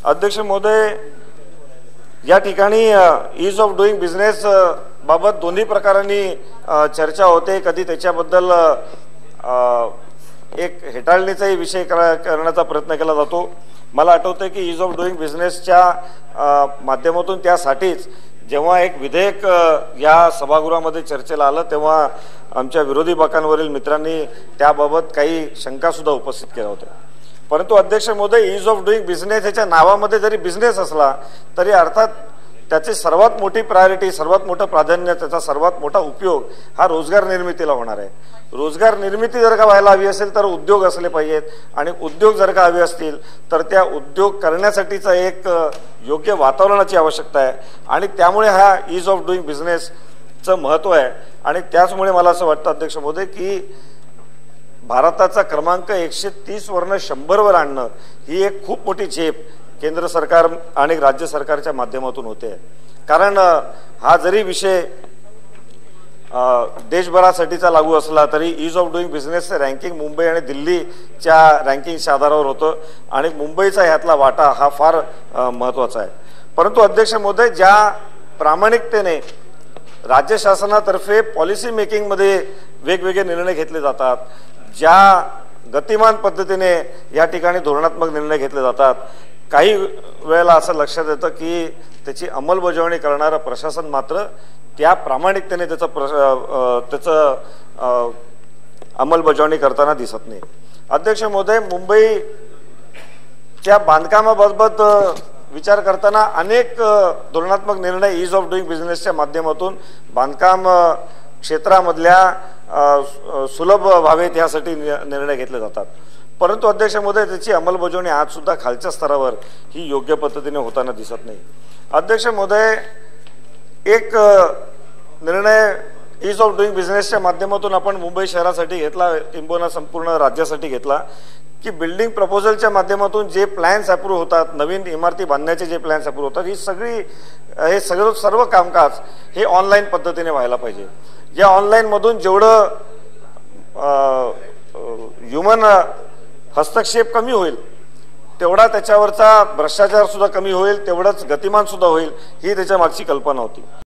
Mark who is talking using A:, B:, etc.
A: अध्यक्ष महोदय, या ठिकाणी ईज ऑफ डुईंग बिझनेस बाबत दोन्ही प्रकारांनी चर्चा होते। कधी त्याच्याबद्दल एक हेटाळणीचाही विषय करण्याचा प्रयत्न केला जातो। मला आठवतं की ईज ऑफ डुईंग बिझनेसच्या माध्यमातून त्यासाठीच जेव्हा एक विधेयक या सभागृहामध्ये चर्चेला आलं तेव्हा आमच्या विरोधी पक्षांवरील मित्रांनी त्याबाबत काही शंका सुद्धा उपस्थित केल्या होत्या। परंतु अध्यक्ष महोदय, ईज ऑफ डुईंग बिझनेस याच्या नावामध्ये जरी बिझनेस असला तरी अर्थात त्याची सर्वात मोठी प्रायोरिटी, सर्वात मोठं प्राधान्य, त्याचा सर्वात मोठा उपयोग हा रोजगार निर्मितीला होणार आहे। रोजगार निर्मिती जर का व्हायला हवी असेल तर उद्योग असले पाहिजेत आणि उद्योग जर का हवे असतील तर त्या उद्योग करण्यासाठीचं एक योग्य वातावरणाची आवश्यकता आहे आणि त्यामुळे हा ईज ऑफ डुईंग बिझनेसचं महत्त्व आहे। आणि त्याचमुळे मला असं वाटतं अध्यक्ष महोदय की भारताचा क्रमांक 130 वरनं 100 वर आणणं ही एक खूप मोठी झेप केंद्र सरकार आणि राज्य सरकारच्या माध्यमातून होते। कारण हा जरी विषय देशभरासाठीचा लागू असला तरी ईज ऑफ डुईंग बिझनेसचं रँकिंग मुंबई आणि दिल्लीच्या रँकिंगच्या आधारावर होतं आणि मुंबईचा ह्यातला वाटा हा फार महत्त्वाचा आहे। परंतु अध्यक्ष महोदय, ज्या प्रामाणिकतेने राज्य शासनातर्फे पॉलिसी मेकिंगमध्ये वेगवेगळे निर्णय घेतले जातात, ज्या गतिमान पद्धतीने या ठिकाणी धोरणात्मक निर्णय घेतले जातात, काही वेळेला असं लक्षात येतं की त्याची अंमलबजावणी करणारं प्रशासन मात्र त्या प्रामाणिकतेने त्याचं अंमलबजावणी करताना दिसत नाही। अध्यक्ष महोदय, मुंबईच्या बांधकामाबाबत विचार करताना अनेक धोरणात्मक निर्णय ईज ऑफ डुईंग बिझनेसच्या माध्यमातून बांधकाम क्षेत्रामधल्या सुलभ व्हावेत यासाठी निर्णय घेतले जातात। परंतु अध्यक्ष महोदय, त्याची अंमलबजावणी आज सुद्धा खालच्या स्तरावर ही योग्य पद्धतीने होताना दिसत नाही। अध्यक्ष महोदय, एक निर्णय ईज ऑफ डुईंग बिझनेसच्या माध्यमातून आपण मुंबई शहरासाठी घेतला, किंबहुना संपूर्ण राज्यासाठी घेतला की बिल्डिंग प्रपोजलच्या माध्यमातून जे प्लॅन्स अप्रूव्ह होतात, नवीन इमारती बांधण्याचे जे प्लॅन्स अप्रूव्ह होतात, हे सर्व कामकाज हे ऑनलाईन पद्धतीने व्हायला पाहिजे। या ऑनलाईनमधून जेवढं ह्युमन हस्तक्षेप कमी होईल तेवढा त्याच्यावरचा भ्रष्टाचार सुद्धा कमी होईल, तेवढंच गतिमान सुद्धा होईल, ही त्याच्या मागची कल्पना होती।